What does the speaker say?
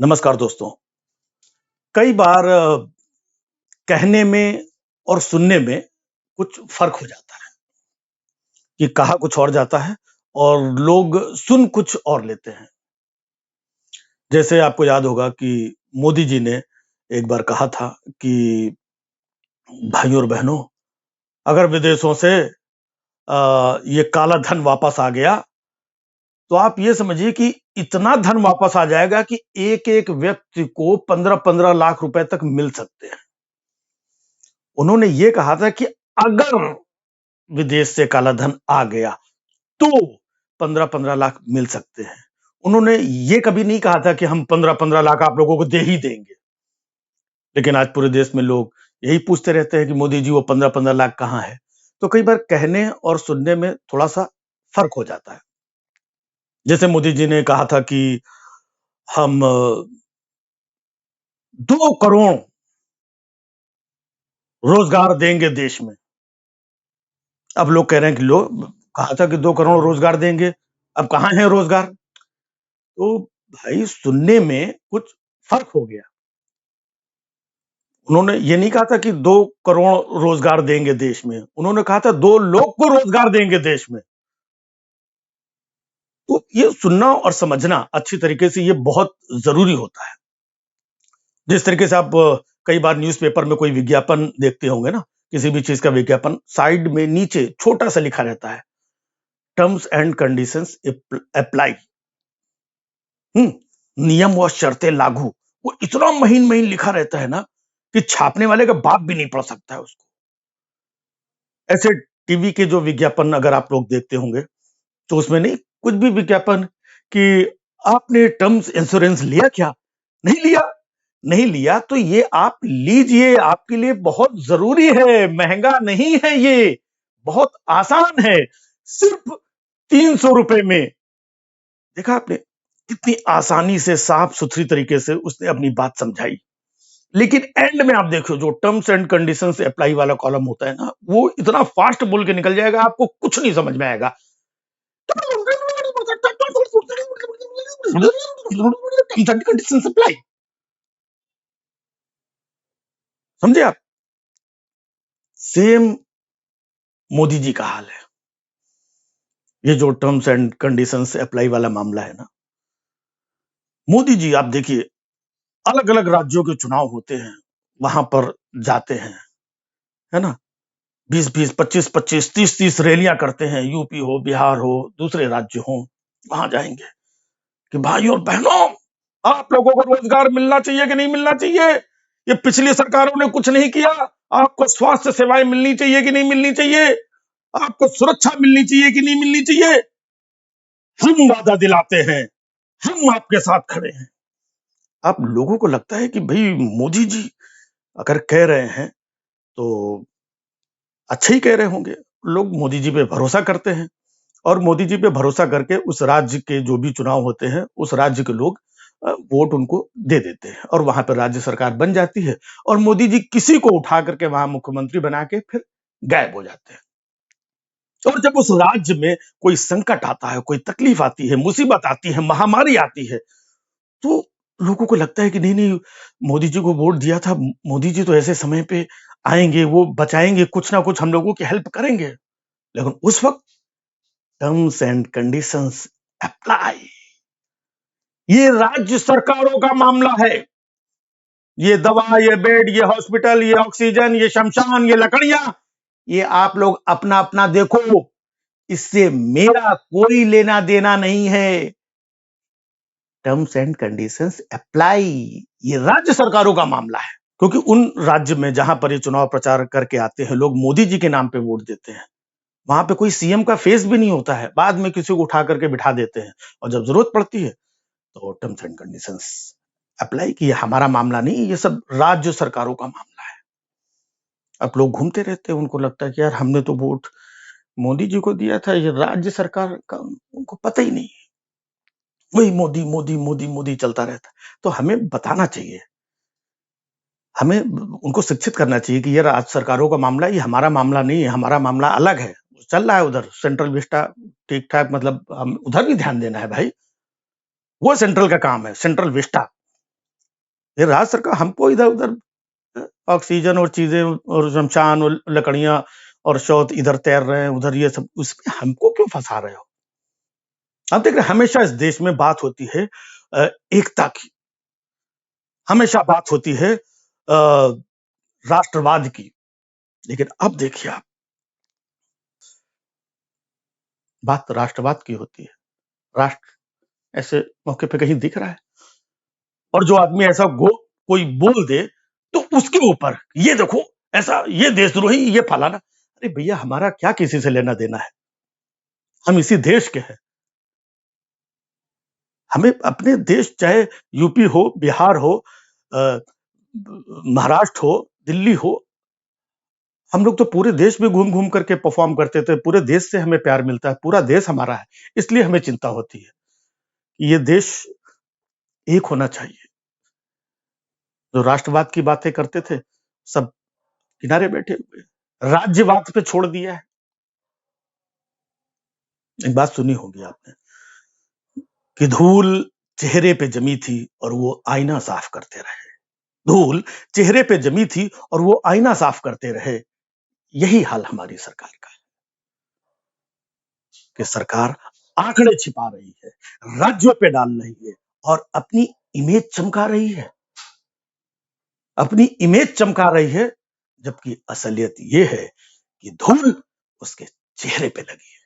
नमस्कार दोस्तों। कई बार कहने में और सुनने में कुछ फ़र्क हो जाता है कि कहा कुछ और जाता है और लोग सुन कुछ और लेते हैं। जैसे आपको याद होगा कि मोदी जी ने एक बार कहा था कि भाइयों और बहनों, अगर विदेशों से ये काला धन वापस आ गया, तो आप ये समझिए कि इतना धन वापस आ जाएगा कि एक-एक व्यक्ति को 15-15 लाख रुपए तक मिल सकते हैं। उन्होंने ये कहा था कि अगर विदेश से काला धन आ गया तो 15-15 लाख मिल सकते हैं। उन्होंने ये कभी नहीं कहा था कि हम 15-15 लाख आप लोगों को दे ही देंगे। लेकिन आज पूरे देश में लोग यही पूछते रहते हैं कि मोदी जी वो 15-15 लाख कहाँ है? तो कई बार कहने और सुनने में थोड़ा-सा फ़र्क हो जाता है। जैसे मोदी जी ने कहा था कि हम 2 करोड़ रोज़गार देंगे देश में। अब लोग कह रहे हैं कि लो कहा था कि 2 करोड़ रोज़गार देंगे, अब कहाँ है रोज़गार? तो भाई सुनने में कुछ फ़र्क हो गया। उन्होंने ये नहीं कहा था कि 2 करोड़ रोज़गार देंगे देश में, उन्होंने कहा था 2 लोग को रोज़गार देंगे देश में। तो ये सुनना और समझना अच्छी तरीके से ये बहुत ज़रूरी होता है। जिस तरीके से आप कई बार न्यूज़पेपर में कोई विज्ञापन देखते होंगे ना, किसी भी चीज़ का विज्ञापन, साइड में नीचे छोटा-सा लिखा रहता है, टर्म्स एंड कंडीशंस अप्लाई। हुँ, नियम व शर्तें लागू। वो इतना महीन-महीन लिखा रहता है ना, कि छापने वाले का बाप भी नहीं पढ़ सकता है उसको। ऐसे टीवी के जो विज्ञापन अगर आप लोग देखते होंगे, तो उसमें नहीं कुछ भी विज्ञापन कि आपने टर्म्स इंश्योरेंस लिया क्या? नहीं लिया? नहीं लिया तो ये आप लीजिए, आपके लिए बहुत ज़रूरी है, महँगा नहीं है ये, बहुत आसान है, सिर्फ़ ₹300 में। देखा आपने? कितनी आसानी से साफ-सुथरी तरीके से उसने अपनी बात समझाई। लेकिन एंड में आप देखो जो टर्म्स एंड कंडीशंस अप्लाई वाला कॉलम होता है ना, वो इतना फास्ट बोल के निकल जाएगा, आपको कुछ नहीं समझ में आएगा। टर्म्स एंड कंडीशंस अप्लाई, समझे आप? सेम मोदी जी का हाल है। ये जो टर्म्स एंड कंडीशंस अप्लाई वाला मामला है ना, मोदी जी आप देखिए अलग-अलग राज्यों के चुनाव होते हैं, वहां पर जाते हैं, है ना? 20-20, 25-25, 30-30 रैलियां करते हैं, यूपी हो, बिहार हो, दूसरे राज्य हो, वहां जाएंगे कि भाइयों और बहनों, आप लोगों को रोजगार मिलना चाहिए कि नहीं मिलना चाहिए? ये पिछली सरकारों ने कुछ नहीं किया। आपको स्वास्थ्य सेवाएं मिलनी चाहिए कि नहीं मिलनी चाहिए? आपको सुरक्षा मिलनी चाहिए कि नहीं मिलनी चाहिए? हम वादा दिलाते हैं, हम आपके साथ खड़े हैं। आप लोगों को लगता है कि भाई मोदी जी अगर कह रहे हैं तो अच्छे ही कह रहे होंगे। लोग मोदी जी पे भरोसा करते हैं और मोदी जी पे भरोसा करके उस राज्य के जो भी चुनाव होते हैं, उस राज्य के लोग वोट उनको दे देते हैं और वहां पर राज्य सरकार बन जाती है और मोदी जी किसी को उठा करके वहां मुख्यमंत्री बना के फिर गायब हो जाते हैं। और जब उस राज्य में कोई संकट आता है, कोई तकलीफ आती है, मुसीबत आती है, महामारी आती है, तो लोगों को लगता है कि नहीं नहीं, मोदी जी को वोट दिया था, मोदी जी तो ऐसे समय पे आएंगे, वो बचाएंगे, कुछ ना कुछ हम लोगों की हेल्प करेंगे। लेकिन उस वक्त टर्म्स एंड कंडीशंस अप्लाई। ये राज्य सरकारों का मामला है। ये दवा, ये बेड, ये हॉस्पिटल, ये ऑक्सीजन, ये शमशान, ये लकड़ियां, ये आप लोग अपना अपना देखो, इससे मेरा कोई लेना देना नहीं है। टर्म्स एंड कंडीशंस अप्लाई, ये राज्य सरकारों का मामला है। क्योंकि उन राज्य में जहां पर ये चुनाव प्रचार करके आते हैं, लोग मोदी जी के नाम पे वोट देते हैं, वहां पे कोई सीएम का फेस भी नहीं होता है, बाद में किसी को उठा करके बिठा देते हैं और जब जरूरत पड़ती है तो टर्म्स एंड कंडीशंस अप्लाई की। हमारा मामला नहीं, ये सब राज्य सरकारों का मामला है। अब लोग घूमते रहते हैं, उनको लगता है कि यार हमने तो वोट मोदी जी को दिया था, ये राज्य सरकार का उनको पता ही नहीं, वही मोदी मोदी मोदी मोदी चलता रहता है। तो हमें बताना चाहिए, हमें उनको शिक्षित करना चाहिए कि ये राज्य सरकारों का मामला है, ये हमारा मामला नहीं है, हमारा मामला अलग है। चल रहा है उधर सेंट्रल विस्टा ठीक ठाक, मतलब हम उधर भी ध्यान देना है भाई, वो सेंट्रल का काम है, सेंट्रल विस्टा। ये राज्य सरकार हमको इधर-उधर ऑक्सीजन और चीजें और शमशान और लकड़ियां और शौच इधर तैर रहे हैं, उधर ये सब, उसमें हमको क्यों फंसा रहे हो? आप देख रहे हैं, हमेशा इस देश में बात होती है एकता की, हमेशा बात होती है राष्ट्रवाद की, लेकिन अब देखिए आप, बात तो राष्ट्रवाद की होती है, राष्ट्र ऐसे मौके पे कहीं दिख रहा है? और जो आदमी ऐसा कोई बोल दे तो उसके ऊपर ये देखो ऐसा, ये देशद्रोही, ये फलाना। अरे भैया, हमारा क्या किसी से लेना देना है? हम इसी देश के हैं। हमें अपने देश, चाहे यूपी हो, बिहार हो, महाराष्ट्र हो, दिल्ली हो, हम लोग तो पूरे देश में घूम घूम करके परफॉर्म करते थे, पूरे देश से हमें प्यार मिलता है, पूरा देश हमारा है, इसलिए हमें चिंता होती है कि ये देश एक होना चाहिए। जो राष्ट्रवाद की बातें करते थे, सब किनारे बैठे हुए हैं। राज्यवाद पे छोड़ दिया है। एक बात सुनी होगी आपने कि धूल चेहरे पे जमी थी और वो आईना साफ करते रहे। धूल चेहरे पे जमी थी और वो आईना साफ करते रहे। यही हाल हमारी सरकार का है कि सरकार आंकड़े छिपा रही है, राज्यों पे डाल रही है और अपनी इमेज चमका रही है, अपनी इमेज चमका रही है, जबकि असलियत ये है कि धूल उसके चेहरे पे लगी है।